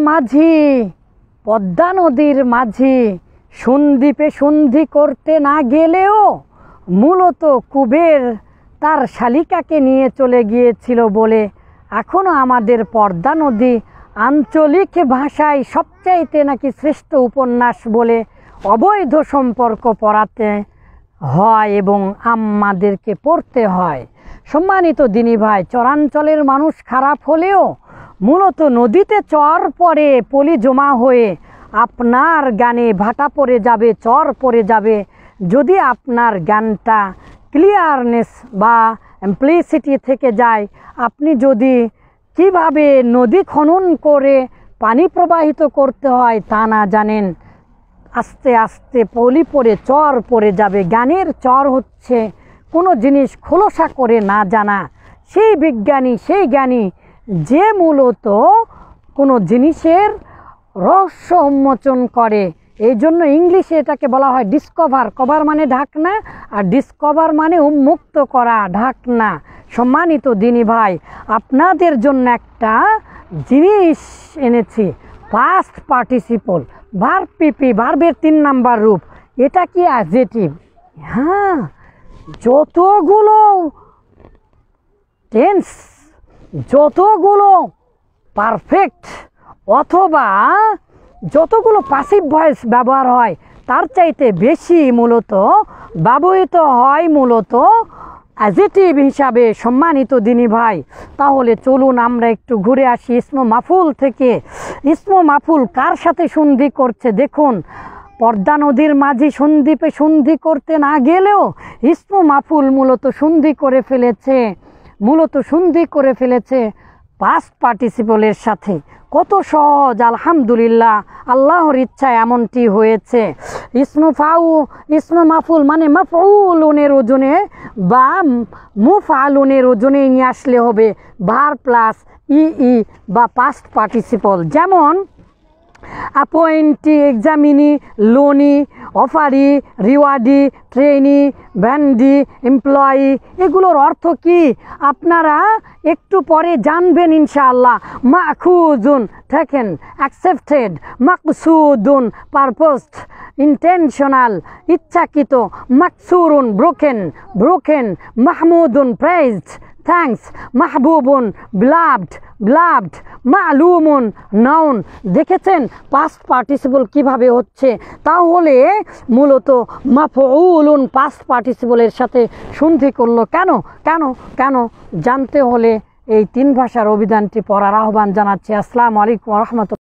মাঝি, পদ্মা নদীর মাঝি সন্দ্বীপে সন্ধি করতে না গেলেও মূলত কুবের তার শালিকাকে নিয়ে চলে গিয়েছিল বলে এখনও আমাদের পদ্মা নদী আঞ্চলিক ভাষায় সবচাইতে নাকি শ্রেষ্ঠ উপন্যাস বলে অবৈধ সম্পর্ক পড়াতে হয় এবং আমাদেরকে পড়তে হয়। সম্মানিত দিনী ভাই, চরাঞ্চলের মানুষ খারাপ হলেও মূলত নদীতে চর পড়ে পলি জমা হয়ে আপনার গানে ভাটা পড়ে যাবে, চর পড়ে যাবে যদি আপনার গানটা ক্লিয়ারনেস বা এমপ্লিসিটি থেকে যায়। আপনি যদি কিভাবে নদী খনন করে পানি প্রবাহিত করতে হয় তা না জানেন, আস্তে আস্তে পলি পড়ে চর পড়ে যাবে। গানের চর হচ্ছে কোনো জিনিস খোলসা করে না জানা। সেই বিজ্ঞানী, সেই জ্ঞানী যে মূলত কোনো জিনিসের রহস্য উন্মোচন করে। এই জন্য ইংলিশে এটাকে বলা হয় ডিসকভার। কভার মানে ঢাকনা, আর ডিসকভার মানে উন্মুক্ত করা, ঢাকনা। সম্মানিত দিনী ভাই, আপনাদের জন্য একটা জিনিস এনেছি, পাস্ট পার্টিসিপল ভার্ব পিপি, ভার্বের 3 নাম্বার রূপ। এটা কি অ্যাডজেক্টিভ? হ্যাঁ, যতগুলো টেন্স, যতগুলো পারফেক্ট অথবা যতগুলো পাসিভ ভয়েস ব্যবহার হয় তার চাইতে বেশি মূলত ব্যবহৃত হয় মূলত অ্যাডজেক্টিভ হিসাবে। সম্মানিত দিনী ভাই, তাহলে চলুন আমরা একটু ঘুরে আসি ইসমু মাফুল থেকে। ইসমু মাফুল কার সাথে সন্ধি করছে দেখুন। পদ্মা নদীর মাঝি সন্দ্বীপে সন্ধি করতে না গেলেও ইসমু মাফুল মূলত সন্ধি করে ফেলেছে পাস্ট পার্টিসিপলের সাথে। কত সহজ, আলহামদুলিল্লাহ, আল্লাহর ইচ্ছায় এমনটি হয়েছে। ইসমু মাফুল মানে মাফউলুনের ওজনে বা মুফআলুনের ওজনে নিয়ে আসলে হবে ভার্ব প্লাস ই বা পাস্ট পার্টিসিপল। যেমন appointee, examinee, loanee, offeree, rewardee, trainee, vendee, employee, এগুলোর অর্থ কি আপনারা একটু পরে জানবেন ইনশাআল্লাহ। মাখুজুন টেকেন, অ্যাকসেপ্টেড, মাকসুদুন পারপোজড, ইন্টেনশনাল ইচ্ছাকৃত, মাকসুরুন ব্রোকেন, মাহমুদুন প্রেজড, থ্যাঙ্কস, মাহবুবুন ব্লাভড, মালুমুন নাউন। দেখেছেন পাস্ট পার্টিসিপল কিভাবে হচ্ছে? তাহলে মূলত মাফউলুন পাস্ট পার্টিসিপলের সাথে সন্ধি করলো কেন জানতে হলে এই 3 ভাষার অভিধানটি পড়ার আহ্বান জানাচ্ছি। আসসালামু আলাইকুম ওয়া রাহমাতুল্লাহ।